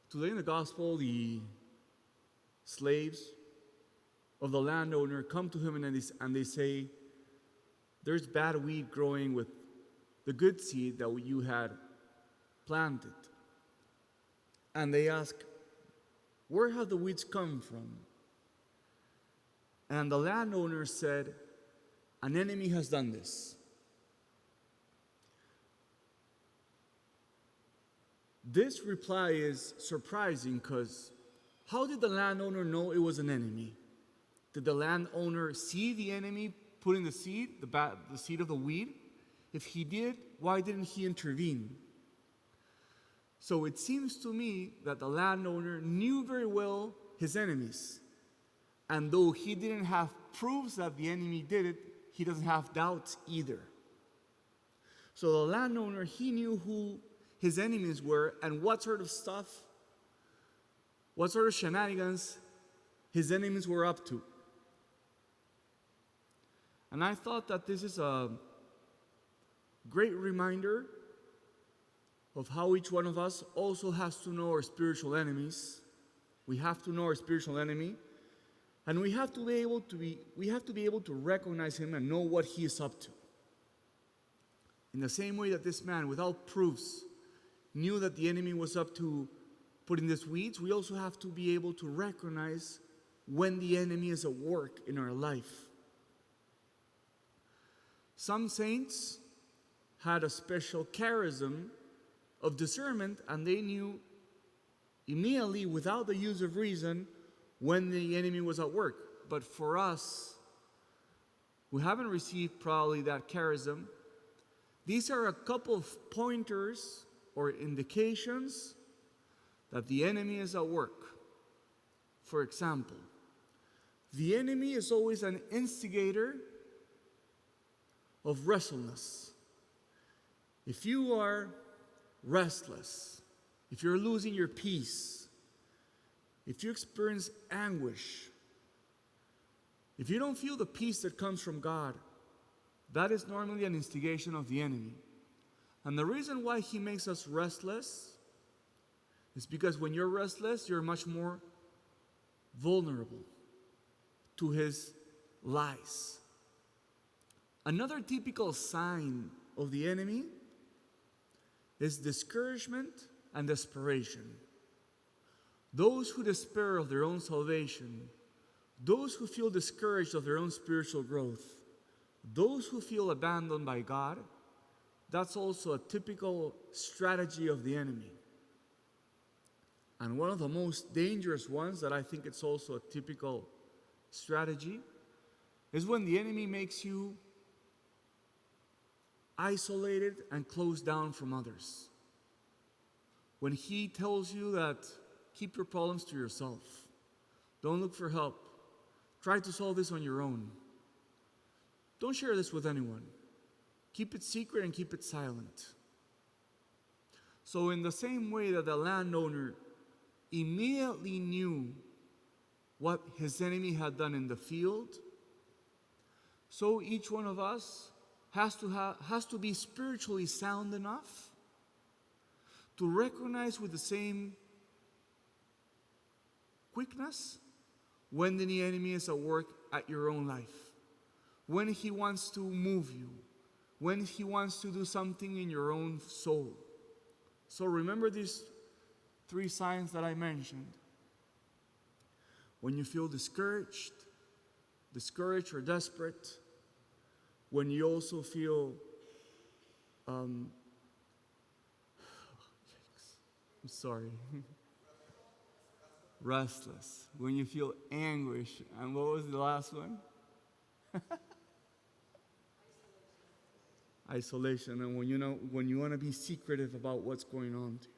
Today in the gospel, the slaves of the landowner come to him and they say, there's bad weed growing with the good seed that you had planted. And they ask, where have the weeds come from? And the landowner said, an enemy has done this. This reply is surprising because how did the landowner know it was an enemy? Did the landowner see the enemy putting the seed, the seed of the weed? If he did, why didn't he intervene? So it seems to me that the landowner knew very well his enemies. And though he didn't have proofs that the enemy did it, he doesn't have doubts either. So the landowner, he knew who his enemies were and what sort of stuff, what sort of shenanigans his enemies were up to. And I thought that this is a great reminder of how each one of us also has to know our spiritual enemies. We have to know our spiritual enemy, and we have to be able to recognize him and know what he is up to. In the same way that this man, without proofs, knew that the enemy was up to putting these weeds, we also have to be able to recognize when the enemy is at work in our life. Some saints had a special charism of discernment, and they knew immediately, without the use of reason, when the enemy was at work. But for us, who haven't received probably that charism, these are a couple of pointers or indications that the enemy is at work. For example, the enemy is always an instigator of restlessness. If you are restless, if you're losing your peace, if you experience anguish, if you don't feel the peace that comes from God, that is normally an instigation of the enemy. And the reason why he makes us restless is because when you're restless, you're much more vulnerable to his lies. Another typical sign of the enemy is discouragement and desperation. Those who despair of their own salvation, those who feel discouraged of their own spiritual growth, those who feel abandoned by God, that's also a typical strategy of the enemy. And one of the most dangerous ones that I think it's also a typical strategy is when the enemy makes you isolated and closed down from others. When he tells you that keep your problems to yourself, don't look for help, try to solve this on your own, don't share this with anyone, keep it secret and keep it silent. So in the same way that the landowner immediately knew what his enemy had done in the field, so each one of us has to be spiritually sound enough to recognize with the same quickness when the enemy is at work at your own life, when he wants to move you, when he wants to do something in your own soul. So remember these 3 signs that I mentioned. When you feel discouraged or desperate, when you also feel I'm sorry. Restless. When you feel anguish. And what was the last one? Isolation. And when you want to be secretive about what's going on to you.